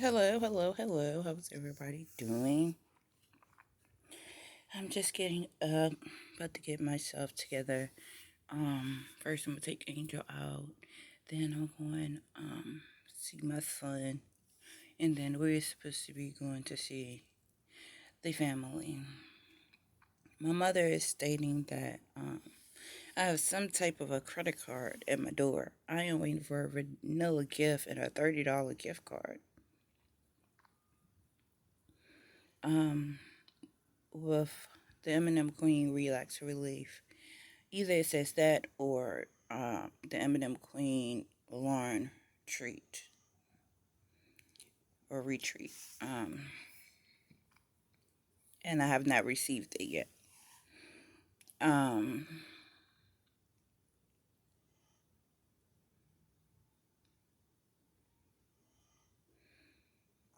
Hello, hello, hello. How's everybody doing? I'm just getting up, about to get myself together. First I'm gonna take Angel out, then I'm going see my son, and then we're supposed to be going to see the family. My mother is stating that I have some type of a credit card at my door. I am waiting for a vanilla gift and a $30 gift card. Um, with the M&M Queen Relax Relief. Either it says that or the M&M Queen Lauren treat or retreat. And I have not received it yet. Um,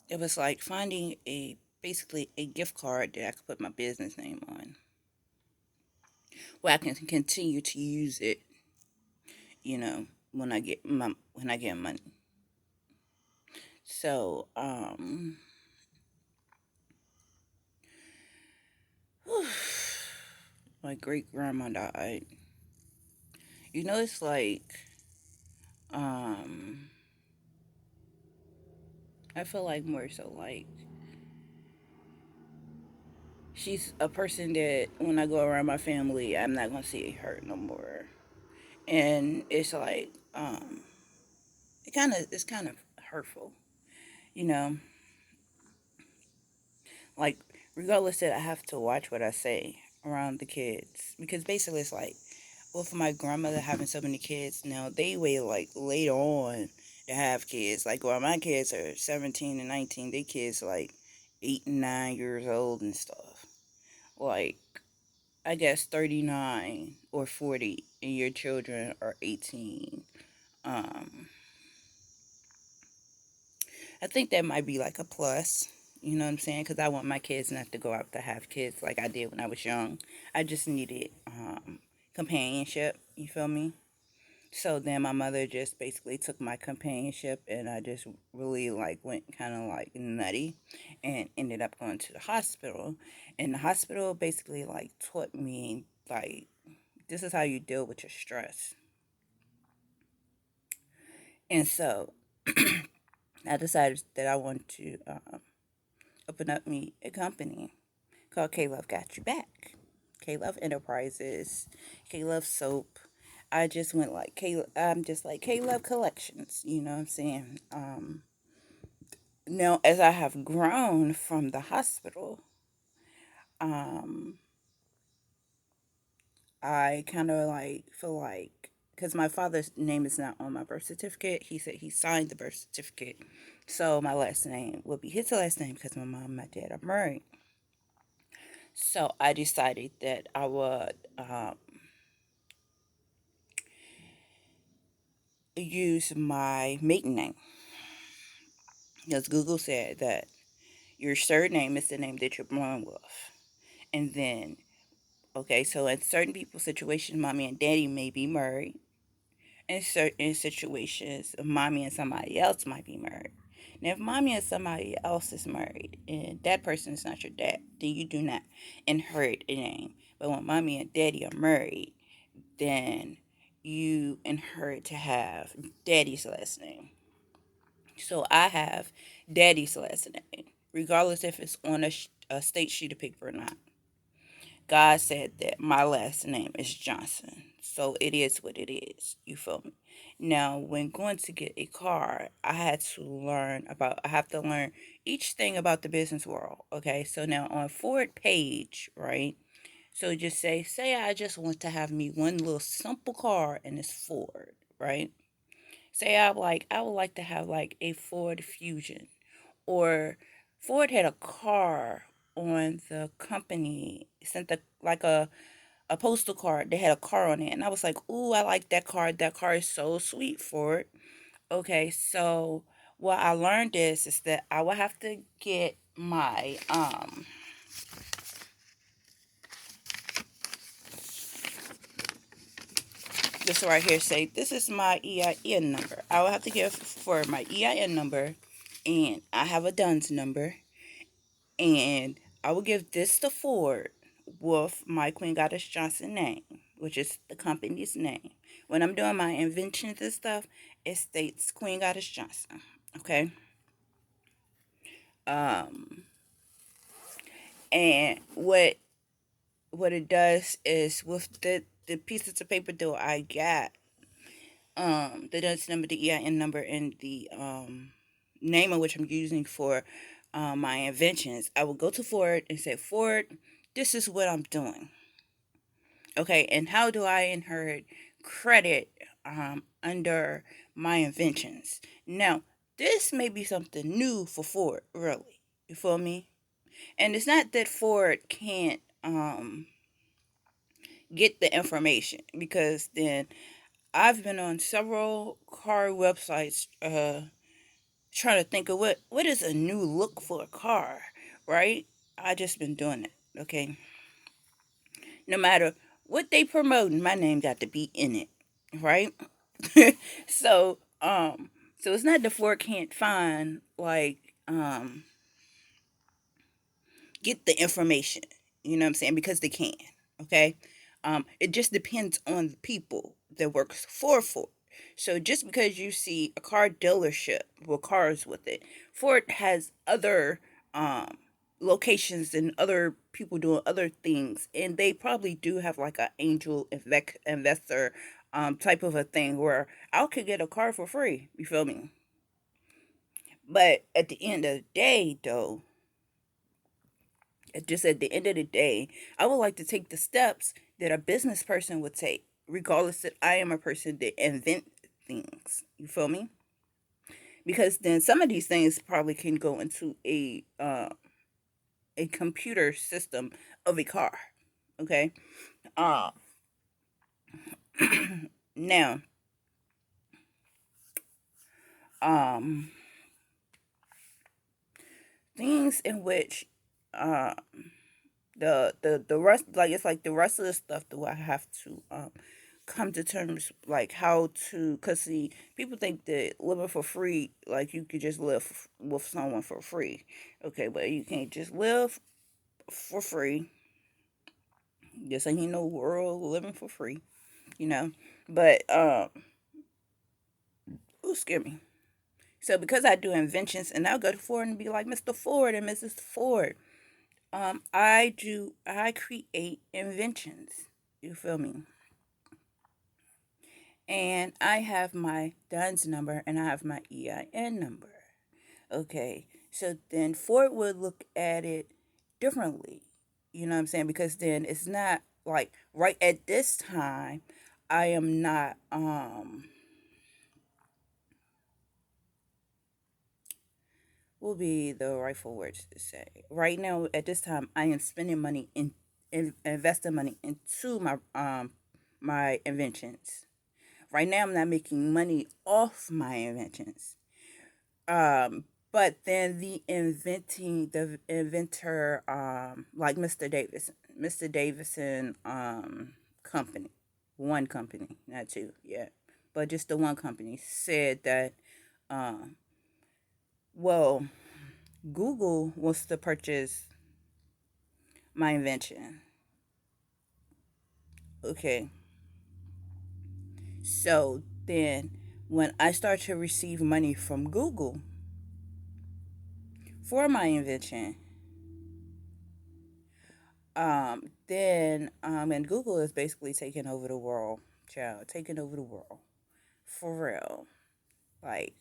it was like finding a basically a gift card that I could put my business name on, where I can continue to use it. You know, when I get money. So my great grandma died. It's like um I feel like more so like she's a person that when I go around my family, I'm not gonna see her no more. And it's like, it's kind of hurtful, you know. Like regardless that I have to watch what I say around the kids because basically it's like, well, for my grandmother having so many kids now, they wait like later on to have kids. Like, well, my kids are 17 and 19. They kids like 8 and 9 years old and stuff. Like I guess 39 or 40 and your children are 18. Um, I think that might be like a plus. You know what I'm saying? Because I want my kids not to go out to have kids like I did when I was young. I just needed companionship. You feel me? So then my mother just basically took my companionship and I just really like went kind of like nutty and ended up going to the hospital. And the hospital basically like taught me like this is how you deal with your stress. And so I decided that I wanted to open up me a company called K Love Got You Back. K Love Enterprises, K Love Soap. I just went like I'm just like K Love Collections. You know what I'm saying? Now, as I have grown from the hospital, um, I kind of like feel like because my father's name is not on my birth certificate. He said he signed the birth certificate, so my last name will be his last name because my mom and my dad are married. So I decided that I would use my maiden name because Google said that your surname is the name that you're born with, and then okay, so in certain people's situations, mommy and daddy may be married. In certain situations, mommy and somebody else might be married. Now, if mommy and somebody else is married and that person is not your dad, then you do not inherit a name. But when mommy and daddy are married, then you inherit to have daddy's last name. So I have daddy's last name, regardless if it's on a state sheet of paper or not. God said that my last name is Johnson. So it is what it is. You feel me? Now, when going to get a car, I have to learn each thing about the business world. Okay. So now on Ford page, right? So just say I just want to have me one little simple car and it's Ford, right? Say I would like to have like a Ford Fusion or Ford had a car on the company sent a postal card. They had a car on it, and I was like, "Ooh, I like that car. That car is so sweet, Ford." Okay, so what I learned is that I will have to get my this right here say this is my EIN number. I will have to give for my EIN number and I have a DUNS number, and I will give this to Ford with my Queen Goddess Johnson name, which is the company's name. When I'm doing my inventions and stuff, it states Queen Goddess Johnson. Okay. Um, and what it does is with the pieces of paper that I got, the DUNS number, the EIN number, and the name of which I'm using for my inventions, I will go to Ford and say, Ford, this is what I'm doing. Okay, and how do I inherit credit under my inventions? Now, this may be something new for Ford, really. You feel me? And it's not that Ford can't get the information, because then I've been on several car websites trying to think of what is a new look for a car, right? I just been doing it, okay? No matter what they promoting, my name got to be in it, right? so, so it's not the Ford can't find like get the information, you know what I'm saying? Because they can, okay? It just depends on the people that works for Ford. So just because you see a car dealership with cars with it, Ford has other um, locations and other people doing other things, and they probably do have like an angel investor type of a thing where I could get a car for free. You feel me? But at the end of the day, though, just at the end of the day, I would like to take the steps that a business person would take, regardless that I am a person that invent things. You feel me? Because then some of these things probably can go into a computer system of a car. Okay. Uh, now, um, things in which uh, the rest, like it's like the rest of the stuff that I have to come to terms, like how to, cause see, people think that living for free, like you could just live with someone for free. Okay, but you can't just live for free. This ain't no world living for free, you know. But ooh, scare me. So because I do inventions, and I'll go to Ford and be like, Mr. Ford and Mrs. Ford, I create inventions. You feel me? And I have my DUNS number and I have my EIN number. Okay, so then Ford would look at it differently. You know what I'm saying? Because then it's not like right at this time, I am not will be the rightful words to say. Right now at this time I am spending money in investing money into my inventions. Right now I'm not making money off my inventions. But then the inventor, like Mr. Davison, company, one company, not two, yeah, but just the one company said that, um, well, Google wants to purchase my invention. Okay, so then when I start to receive money from Google for my invention, then and Google is basically taking over the world, child, taking over the world for real. Like,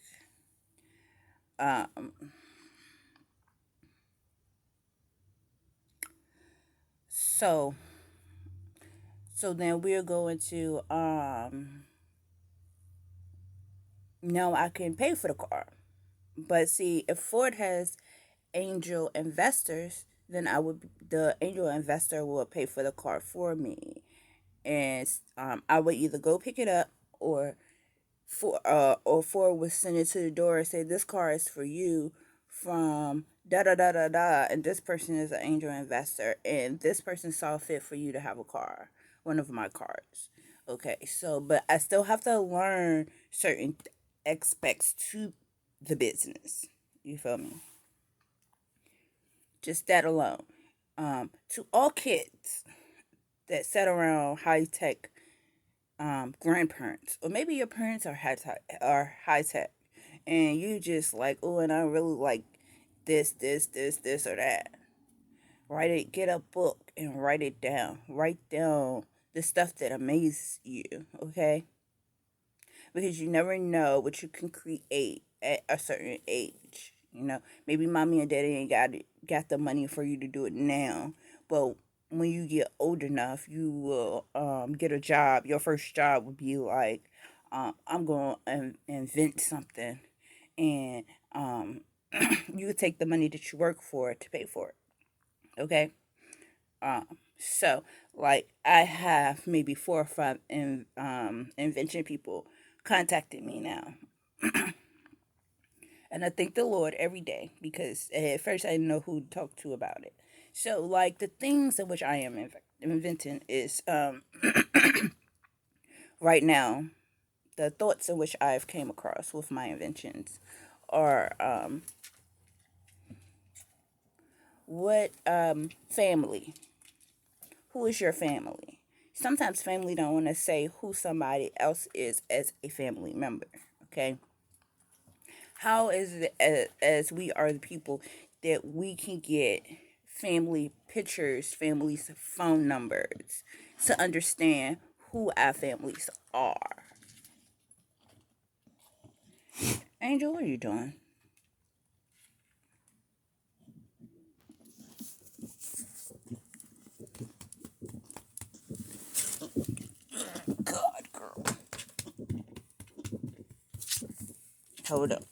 um, so so then we're going to now I can pay for the car. But see, if Ford has angel investors, then the angel investor will pay for the car for me, and I would either go pick it up, or Ford would send it to the door and say this car is for you from da da da da da, and this person is an angel investor, and this person saw fit for you to have a car, one of my cars. Okay, so but I still have to learn certain aspects to the business. You feel me? Just that alone. To all kids that sat around high tech grandparents, or maybe your parents are high tech, and you just like, oh, and I really like this, or that. Write it. Get a book and write it down. Write down the stuff that amazes you. Okay, because you never know what you can create at a certain age. Maybe mommy and daddy ain't got the money for you to do it now, but when you get old enough, you will get a job. Your first job would be like, I'm going to invent something, and you could take the money that you work for to pay for it. Okay, so like I have maybe 4 or 5 invention people contacting me now. And I thank the Lord every day because at first I didn't know who to talk to about it. So, like, the things in which I am inventing is right now, the thoughts in which I've came across with my inventions are what family? Who is your family? Sometimes family don't want to say who somebody else is as a family member. Okay, how is it as we are the people that we can get family pictures, families' phone numbers to understand who our families are? Angel, what are you doing? God, girl. Hold up.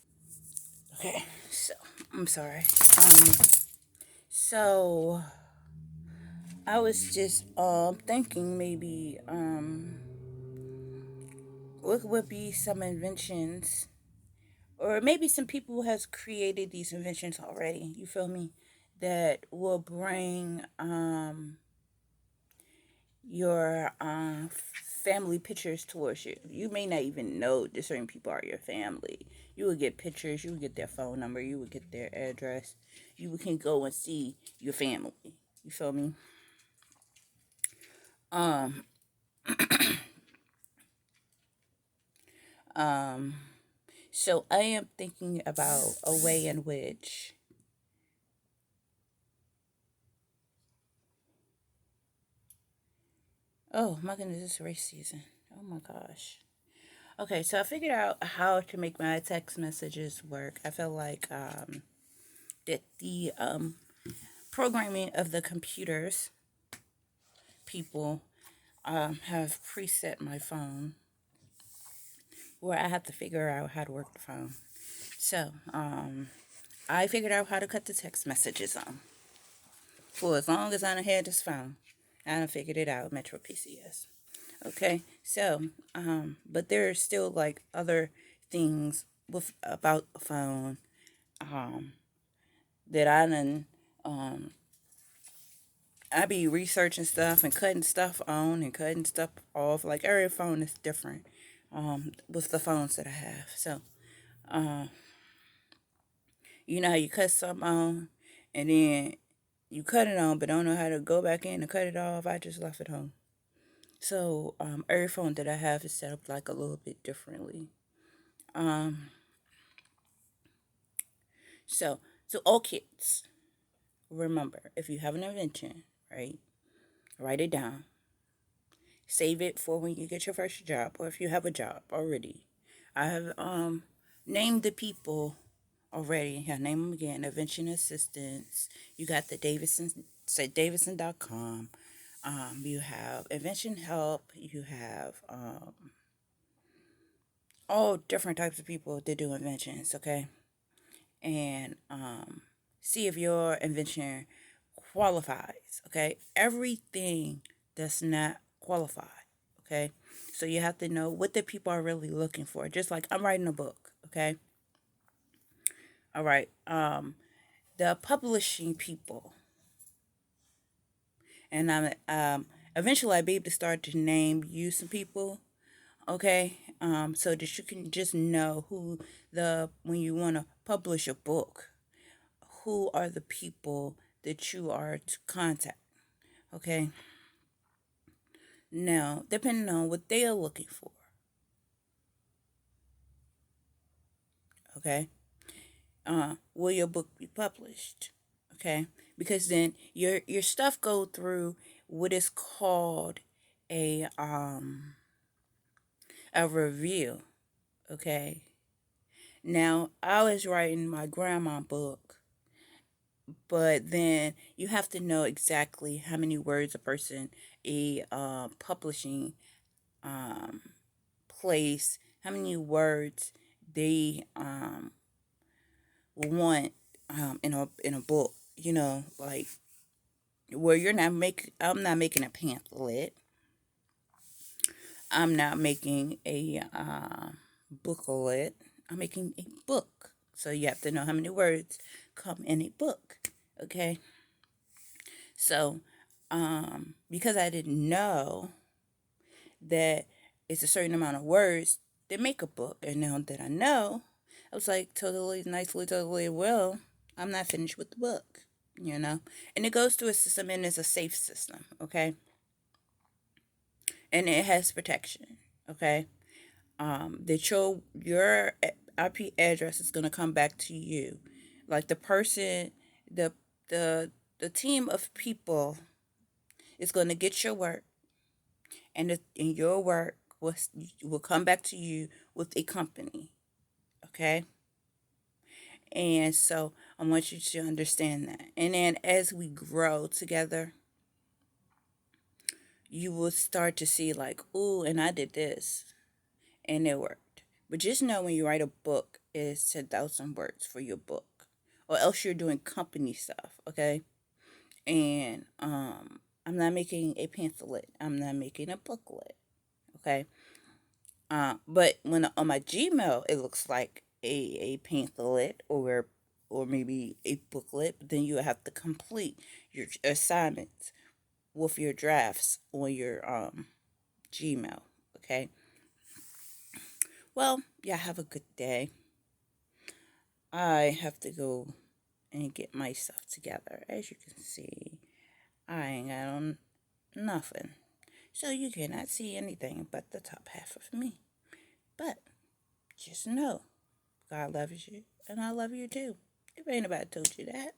Okay, so I'm sorry. So I was just thinking maybe what would be some inventions, or maybe some people has created these inventions already. You feel me? That will bring your family pictures towards you. You may not even know that certain people are your family. You would get pictures. You would get their phone number. You would get their address. You can go and see your family. You feel me? Um, um. So I am thinking about a way in which. Oh my goodness, it's race season. Oh my gosh. Okay, so I figured out how to make my text messages work. I feel like that the programming of the computers people have preset my phone where I have to figure out how to work the phone. So I figured out how to cut the text messages on for as long as I done had this phone. I done figured it out, Metro PCS. Okay, so but there are still like other things with about the phone um, that I be researching stuff and cutting stuff on and cutting stuff off. Like every phone is different with the phones that I have. So uh, you know how you cut something on and then you cut it on, but don't know how to go back in and cut it off. I just left it home. So every phone that I have is set up like a little bit differently. Um, so to all kids, remember if you have an invention, right, write it down. Save it for when you get your first job, or if you have a job already. I have named the people already. I name them again. Invention assistants. You got the Davidson. Say Davidson.com. You have invention help. You have all different types of people that do inventions. Okay, and see if your invention qualifies. Okay, everything does not qualify. Okay, so you have to know what the people are really looking for. Just like I'm writing a book. Okay, all right. The publishing people, and I'm eventually I'll be able to start to name you some people. Okay, so that you can just know who the when you want to publish a book, who are the people that you are to contact? Okay. Now, depending on what they are looking for, okay, will your book be published? Okay, because then your stuff go through what is called a review. Okay. Now, I was writing my grandma book, but then you have to know exactly how many words a person, a publishing um, place, how many words they want in a book. You know, like where I'm not making a pamphlet. I'm not making a booklet. I'm making a book. So you have to know how many words come in a book. Okay. So, because I didn't know that it's a certain amount of words that make a book, and now that I know, I was like, totally, nicely, totally, well, I'm not finished with the book, you know? And it goes through a system, and it's a safe system, okay? And it has protection, okay? That your IP address is going to come back to you. Like the person, the, the team of people is going to get your work, and your work will come back to you with a company, okay? And so I want you to understand that. And then as we grow together, you will start to see like, ooh, and I did this, and it worked. But just know when you write a book, it's 10,000 words for your book, or else you're doing company stuff, okay? And I'm not making a pamphlet. I'm not making a booklet, okay? But when on my Gmail, it looks like a pamphlet or maybe a booklet. But then you have to complete your assignments with your drafts on your Gmail. Okay. Well, yeah. Have a good day. I have to go and get my stuff together. As you can see, I ain't got on nothing, so you cannot see anything but the top half of me. But just know God loves you, and I love you too. If ain't nobody told you that.